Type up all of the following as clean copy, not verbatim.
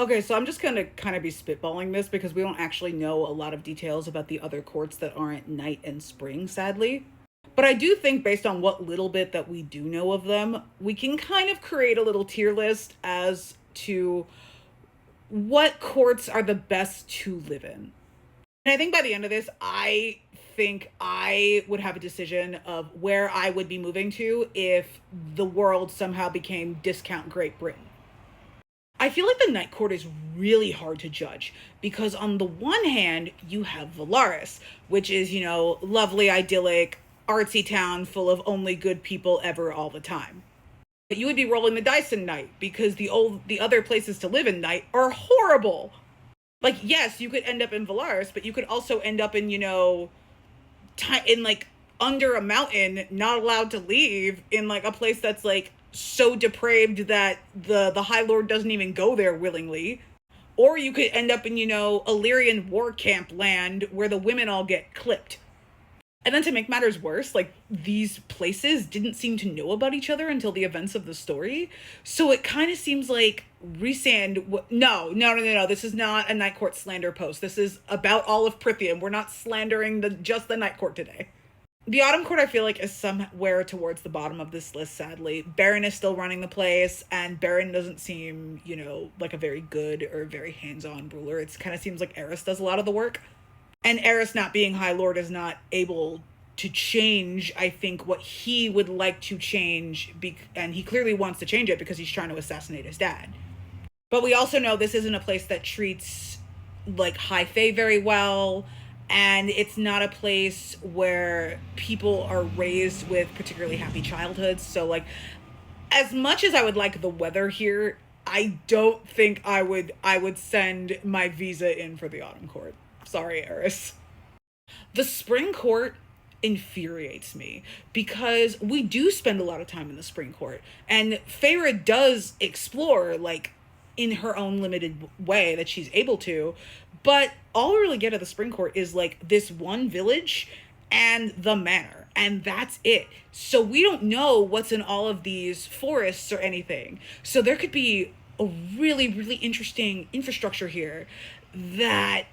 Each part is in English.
Okay, so I'm just gonna kind of be spitballing this because we don't actually know a lot of details about the other courts that aren't night and spring, sadly. But I do think, based on what little bit that we do know of them, we can kind of create a little tier list as to what courts are the best to live in. And I think by the end of this, I think I would have a decision of where I would be moving to if the world somehow became discount Great Britain. I feel like the Night Court is really hard to judge because, on the one hand, you have Valaris, which is, lovely, idyllic, artsy town full of only good people ever all the time. But you would be rolling the dice in Night because the other places to live in Night are horrible. Like, yes, you could end up in Valaris, but you could also end up in, in like under a mountain, not allowed to leave, in like a place that's like so depraved that the High Lord doesn't even go there willingly. Or you could end up in, Illyrian war camp land where the women all get clipped. And then to make matters worse, like, these places didn't seem to know about each other until the events of the story. So it kind of seems like Rhysand... No. This is not a Night Court slander post. This is about all of Prythian. We're not slandering just the Night Court today. The Autumn Court, I feel like, is somewhere towards the bottom of this list, sadly. Baron is still running the place, and Baron doesn't seem, like a very good or very hands-on ruler. It kind of seems like Eris does a lot of the work. And Eris, not being High Lord, is not able to change, I think, what he would like to change, and he clearly wants to change it because he's trying to assassinate his dad. But we also know this isn't a place that treats, like, High Fae very well, and it's not a place where people are raised with particularly happy childhoods. So, like, as much as I would like the weather here, I don't think I would send my visa in for the Autumn Court. Sorry, Eris. The Spring Court infuriates me because we do spend a lot of time in the Spring Court, and Feyre does explore, like, in her own limited way that she's able to, but all we really get at the Spring Court is, like, this one village and the manor, and that's it. So we don't know what's in all of these forests or anything. So there could be a really, really interesting infrastructure here that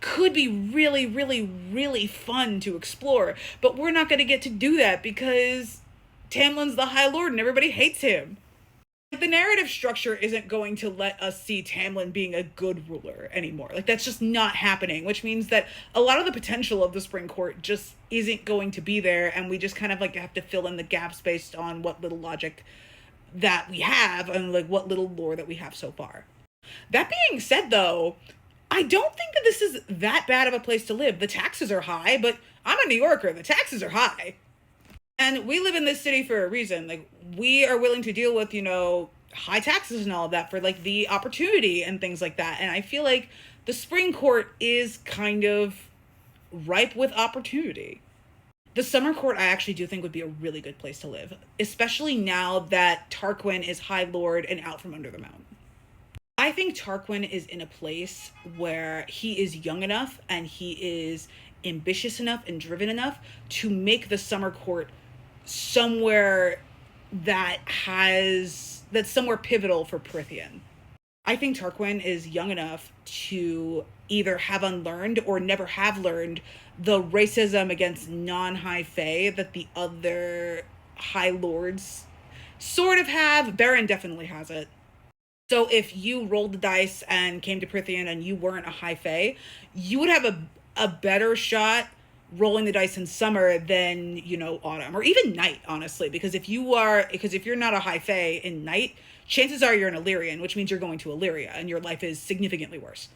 could be really, really, really fun to explore, but we're not going to get to do that because Tamlin's the High Lord and everybody hates him. The narrative structure isn't going to let us see Tamlin being a good ruler anymore. Like, that's just not happening, which means that a lot of the potential of the Spring Court just isn't going to be there, and we just kind of like have to fill in the gaps based on what little logic that we have and like what little lore that we have so far. That being said, though, I don't think that this is that bad of a place to live. The taxes are high, but I'm a New Yorker. The taxes are high. And we live in this city for a reason. Like, we are willing to deal with, high taxes and all of that for, like, the opportunity and things like that. And I feel like the Spring Court is kind of ripe with opportunity. The Summer Court, I actually do think would be a really good place to live, especially now that Tarquin is High Lord and out from under the mountain. I think Tarquin is in a place where he is young enough and he is ambitious enough and driven enough to make the Summer Court somewhere that's somewhere pivotal for Prythian. I think Tarquin is young enough to either have unlearned or never have learned the racism against non-High Fae that the other High Lords sort of have. Baron definitely has it. So if you rolled the dice and came to Prythian and you weren't a High Fae, you would have a better shot rolling the dice in summer than, autumn or even night, honestly, because if you're not a High Fae in night, chances are you're an Illyrian, which means you're going to Illyria and your life is significantly worse.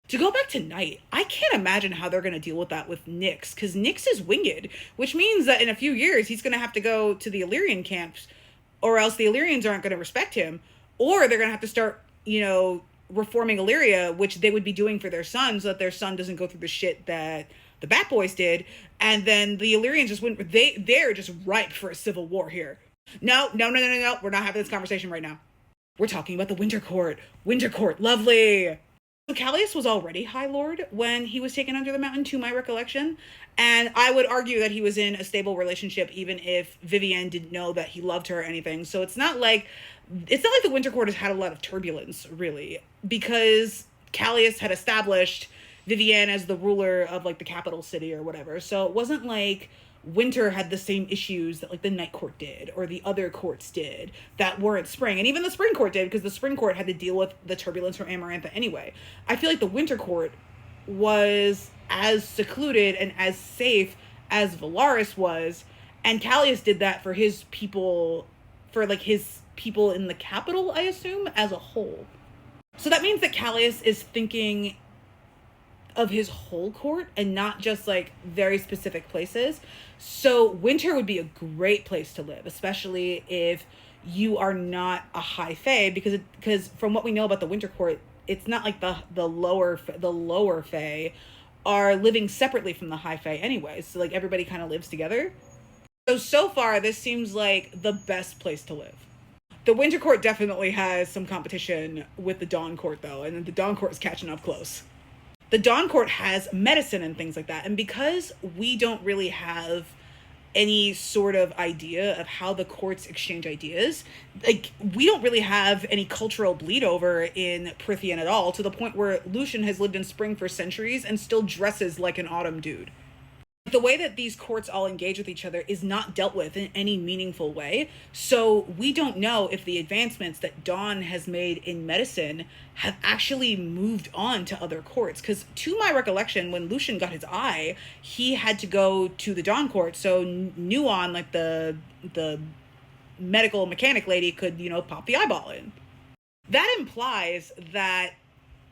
To go back to night, I can't imagine how they're going to deal with that with Nyx, because Nyx is winged, which means that in a few years he's going to have to go to the Illyrian camps, or else the Illyrians aren't going to respect him, or they're going to have to start, reforming Illyria, which they would be doing for their son, so that their son doesn't go through the shit that the Bat Boys did, and then the Illyrians just wouldn't. They're just ripe for a civil war here. No. We're not having this conversation right now. We're talking about the Winter Court. Winter Court, lovely. So Callias was already High Lord when he was taken under the mountain, to my recollection. And I would argue that he was in a stable relationship, even if Vivienne didn't know that he loved her or anything. So it's not like the Winter Court has had a lot of turbulence, really, because Callias had established Vivienne as the ruler of like the capital city or whatever. So it wasn't like Winter had the same issues that like the Night Court did or the other courts did that weren't Spring. And even the Spring Court did, because the Spring Court had to deal with the turbulence from Amarantha anyway. I feel like the Winter Court was as secluded and as safe as Valaris was, and Callias did that for his people, for like his people in the capital, I assume, as a whole. So that means that Callias is thinking of his whole court and not just like very specific places. So Winter would be a great place to live, especially if you are not a high fae, because from what we know about the Winter Court, it's not like the lower fae are living separately from the high fae anyway. So like everybody kind of lives together. So far this seems like the best place to live. The Winter Court definitely has some competition with the Dawn Court though, and the Dawn Court is catching up close. The Dawn Court has medicine and things like that. And because we don't really have any sort of idea of how the courts exchange ideas, like we don't really have any cultural bleed over in Prythian at all, to the point where Lucian has lived in Spring for centuries and still dresses like an autumn dude. The way that these courts all engage with each other is not dealt with in any meaningful way. So we don't know if the advancements that Dawn has made in medicine have actually moved on to other courts. Because to my recollection, when Lucian got his eye, he had to go to the Dawn Court. So Nuon, like the medical mechanic lady, could, pop the eyeball in. That implies that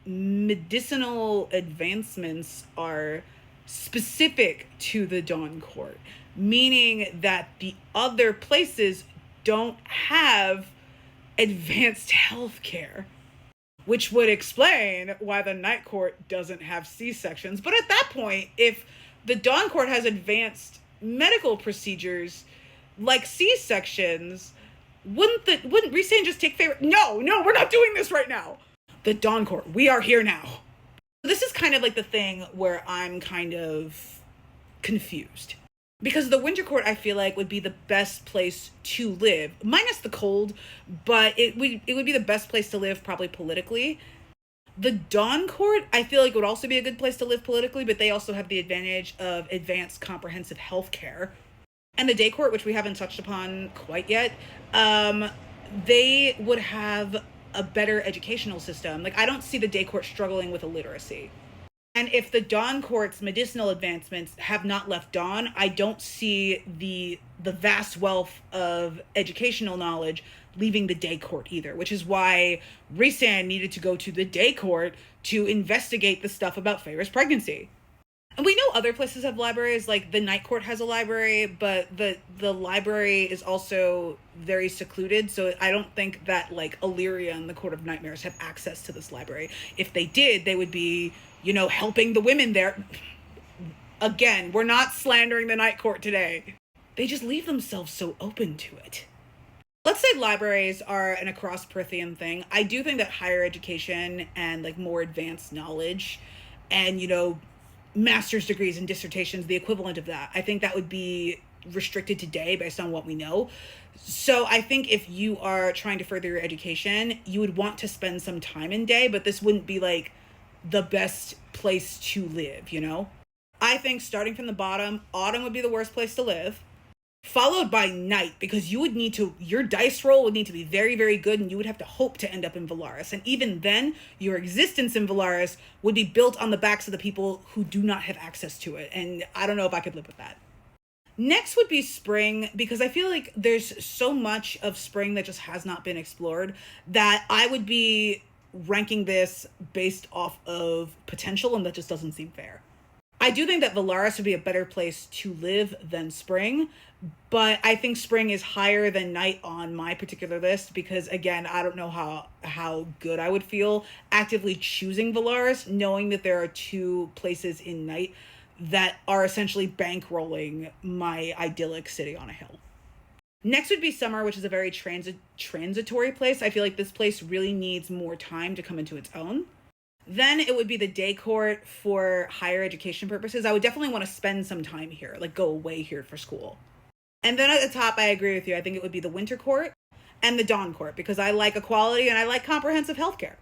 medicinal advancements are specific to the Dawn Court, meaning that the other places don't have advanced healthcare, which would explain why the Night Court doesn't have C-sections. But at that point, if the Dawn Court has advanced medical procedures like C-sections, wouldn't Rhysand just take favor? No, we're not doing this right now. The Dawn Court, we are here now. This is kind of like the thing where I'm kind of confused. Because the Winter Court, I feel like, would be the best place to live, minus the cold, but it would be the best place to live probably politically. The Dawn Court, I feel like, would also be a good place to live politically, but they also have the advantage of advanced comprehensive health care. And the Day Court, which we haven't touched upon quite yet, they would have a better educational system. Like, I don't see the Day Court struggling with illiteracy. And if the Dawn Court's medicinal advancements have not left Dawn, I don't see the vast wealth of educational knowledge leaving the Day Court either, which is why Rhysand needed to go to the Day Court to investigate the stuff about Feyre's pregnancy. And we know other places have libraries, like the Night Court has a library, but the library is also very secluded, so I don't think that, like, Illyria and the Court of Nightmares have access to this library. If they did, they would be, helping the women there. Again, we're not slandering the Night Court today. They just leave themselves so open to it. Let's say libraries are an across Prythian thing. I do think that higher education and, like, more advanced knowledge and, master's degrees and dissertations, the equivalent of that, I think that would be restricted today based on what we know. So I think if you are trying to further your education, you would want to spend some time in Day, but this wouldn't be like the best place to live, I think starting from the bottom, Autumn would be the worst place to live, followed by Night, because your dice roll would need to be very, very good, and you would have to hope to end up in Valaris. And even then, your existence in Valaris would be built on the backs of the people who do not have access to it. And I don't know if I could live with that. Next would be Spring, because I feel like there's so much of Spring that just has not been explored that I would be ranking this based off of potential, and that just doesn't seem fair. I do think that Valaris would be a better place to live than Spring, but I think Spring is higher than Night on my particular list because, again, I don't know how good I would feel actively choosing Valaris, knowing that there are two places in Night that are essentially bankrolling my idyllic city on a hill. Next would be Summer, which is a very transitory place. I feel like this place really needs more time to come into its own. Then it would be the day court for higher education purposes. I would definitely want to spend some time here, like go away here for school. And then at the top, I agree with you. I think it would be the winter court and the dawn court because I like equality and I like comprehensive healthcare.